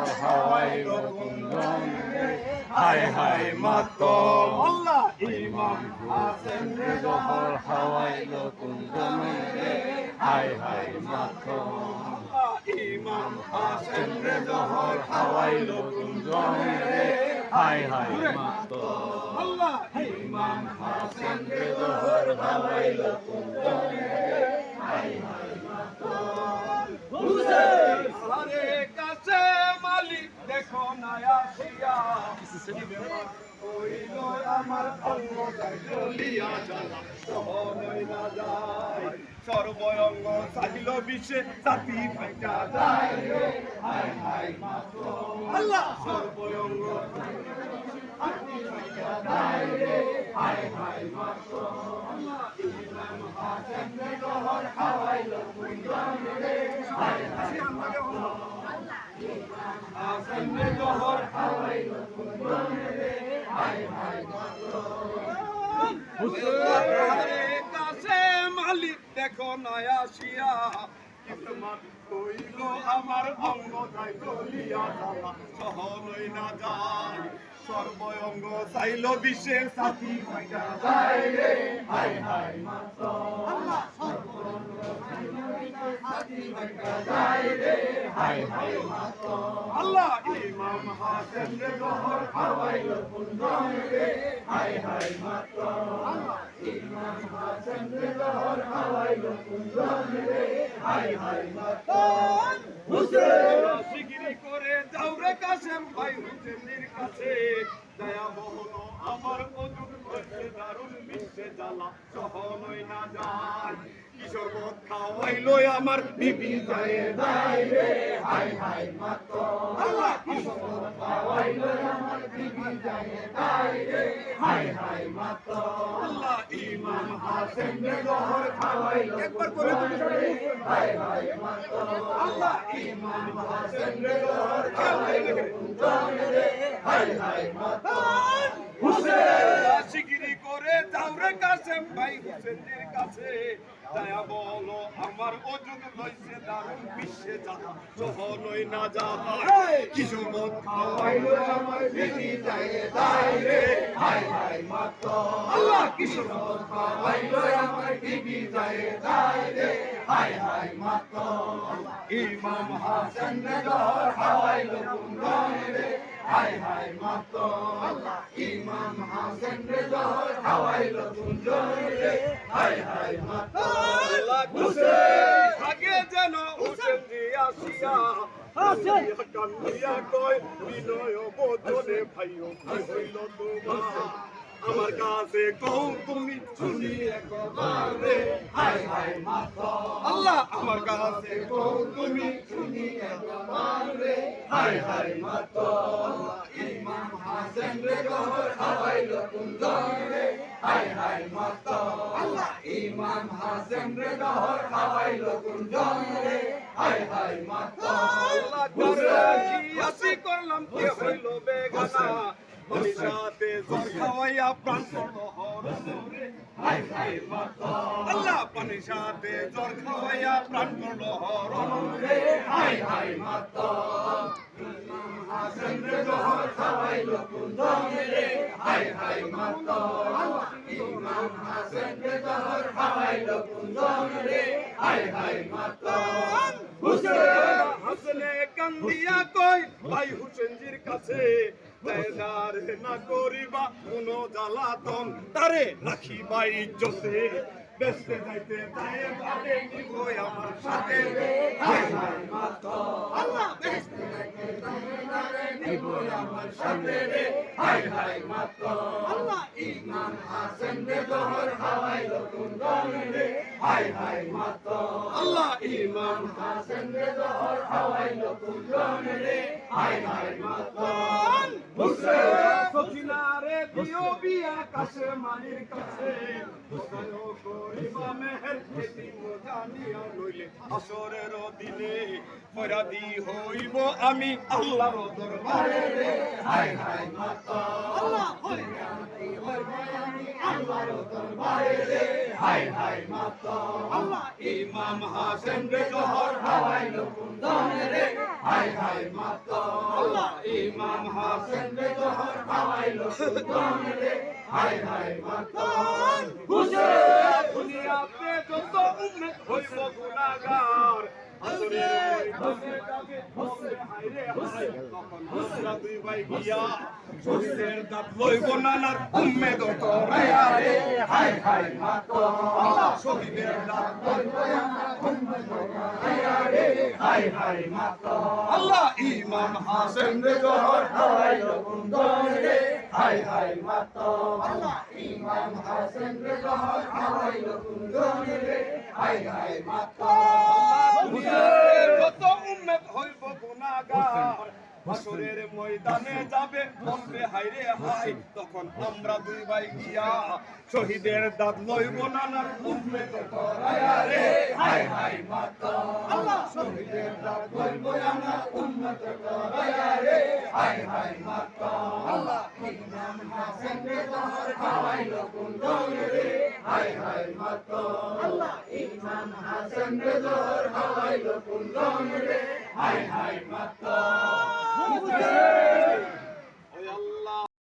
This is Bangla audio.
জহর হাওয়াইল কুঞ্জন হায় হায় মাতম আল্লাহ ইমাম হাসান রে জহর হাওয়াইল কুঞ্জন হায় হায় মাতম ইমাম হাসান রে জহর হাওয়াইল কুঞ্জন হায় হায় মাতম আল্লাহ ইমাম হাসান রে জহর হাওয়াইল কুঞ্জন হায় হায় হুসেন সারে কাছে মালিক দেখো না আসিয়া কইল আমার অঙ্গ চলিয়া জ্বালা সহনই না যায় সর্বঙ্গ চাহিল বিশ্বে জাতি ফাইটা যায় রে হায় হায় মাতম আল্লাহ সর্বঙ্গ জাতি ফাইটা যায় রে হায় হায় মাতম আল্লাহ ইমাম হাসান রে জহর হাওয়াইল কুঞ্জন রে হায় হায় মাতম হাসান রে জহর হাওয়াইল কুঞ্জন রে হায় হায় মাতম হুসেন কাছে মালিক দেখো না আসিয়া কিসমত কইল আমার অঙ্গ যায় চলিয়া জ্বালা সহনই না যায় সর্বঙ্গ চাইল বিশ্বের সাথী ফাইটা যায় রে হায় হায় মাতম আল্লাহ সর্বঙ্গ চাইল বিশ্বের সাথী ফাইটা যায় রে হায় হায় মাতম আল্লাহ ইমাম হাসান রে জহর হাওয়াইল কুঞ্জন রে হায় হায় মাতম আল্লাহ ইমাম হাসান রে জহর হাওয়াইল কুঞ্জন রে হায় হায় মাতম হুসেন শিগগিরি করে যাও রে কাসেম ভাই হুসেনের কাছে দয়া বহন আমার অযুগ হচ্ছে দারুণ বিশ্বে জ্বালা সহনই না যায় কিশোর বোধ খাওয়াইলো আমার বিবি যায় দায় রে হায় হায় মাতম আল্লাহ কিশোর বোধ খাওয়াইলো আমার বিবি যায় দায় রে হায় হায় মাতম আল্লাহ ইমাম হাসান রে জহর খাওয়াইলো একবার বলে তুমি হায় হায় মাতম আল্লাহ ইমাম হাসান রে জহর খাওয়াইলো কুঞ্জন রে হায় হায় মাতম হুসেন শিগগিরি করে যাও রে কাসেম ভাই হুসেনের কাছে দয়া বলো আমার অযুগ লইছে দারুণ বিশ্বে জ্বালা সহনই না যায় কিশোর মত খাওয়াইলো আমার বিবি যায় দায় রে হায় হায় মাতম আল্লাহ কিশোর মত খাওয়াইলো আমার বিবি যায় দায় রে হায় হায় মাতম ইমাম হাসান রে জহর হাওয়াইলো কুঞ্জন রে হায় হায় মাতম আল্লাহ ইমাম হাসান রে জহর হাওয়াইলো কুঞ্জন রে হায় হায় মাতম হুসেন আগে যেন হুসেন জি আসিয়া হাসেন কান্দিয়া কয় বিনয় বদনে ভাইও কি হইল তোমার আমার কাছে কও তুমি শুনি একবার রে হায় হায় মাতম আল্লাহ আমার কাছে কও তুমি শুনি একবার রে হায় হায় মাতম ইমাম হাসান রে জহর হাওয়াইলো কুঞ্জন রে হায় হায় মাতম আল্লাহ ইমাম হাসান রে জহর হাওয়াইলো কুঞ্জন রে হায় হায় মাতম আল্লাহ কি আসি করলাম কে হইল বেগানা মনিষাতে জোর খাওয়াইয়া প্রাণ করলো হরণ রে হায় হায় মাতম আল্লাহ মনিষাতে জোর খাওয়াইয়া প্রাণ করলো হরণ রে হায় হায় মাতম ইমাম হাসান রে জহর খাওয়াইলো কুঞ্জন রে হায় হায় মাতম আল্লাহ ইমাম হাসান রে জহর খাওয়াইলো কুঞ্জন রে হায় হায় মাতম হুসেন হাসনে কান্দিয়া কই ভাই হুসেনজির কাছে বেদার না করিবা কোন জ্বালাতন তারে রাখিবা ইজ্জতে বেসতে যাইতে যায় বাদে নিব আমার সাথে হায় হায় মাতম আল্লাহ বেসতে যাইতে যায় বাদে নিব আমার সাথে রে হায় হায় মাতম আল্লাহ ইমাম হাসান রে জহর হাওয়াইলো কুঞ্জন রে হায় হায় মাতম আল্লাহ ইমাম হাসান রে জহর হাওয়াইলো কুঞ্জন রে হায় হায় মাতম হুসেন সখিনারে দিও বিয়া কাছে মানির কাছে খোদায় করিবা মেহের খেতি জানিয়া লইলে আসরের দিনে ফরাদি হইব আমি আল্লাহর দরবারে রে হায় হায় মাতম আল্লাহ ফরাদি হইব আমি আল্লাহর দরবারে রে হায় হায় মাতম আল্লাহ ইমাম হাসান রে জহর হাওয়াইলো কুঞ্জন রে হায় হায় মাতম আল্লাহ ইমাম হাসান রে জোহর খাওয়াইলো কুন্দন রে হায় হায় মাতন হুসেন দুনিয়াতে যত উম্মত হইব গুনাহগার আসরে বসে যাবে বসে হায় রে হায় তখন আমরা দুই ভাই গিয়া শহীদের দাঁত লইব নানার উম্মত তো রে হায় হায় মাতন আল্লাহ শহীদের দাঁত লইব নানার উম্মত রে হায় হায় মাতন আল্লাহ ইমাম হাসান রে জোহর খাওয়াইলো কুন্দন রে হায় হায় মাতন আল্লাহ ইমাম হাসান রে জোহর খাওয়াইলো কুন্দন রে হায় হায় মাতন কত উম্মত হইব গুনাহগার হাসরের ময়দানে যাবে বলবে হায় রে হায় তখন আমরা দুই ভাই গিয়া শহীদের দাঁত লইব নানার উম্মত করায়া রে হায় হায় মাতন আল্লাহ শহীদের দাঁত লইব নানার উম্মত করায়া রে হায় হায় মাতন আল্লাহ ইমাম হাসান রে জোহর খাওয়াইলো কুন্দন রে হায় হায় মাতন আল্লাহ ইমাম হাসান রে জোহর খাওয়াইলো কুন্দন রে হায় হায় মাতন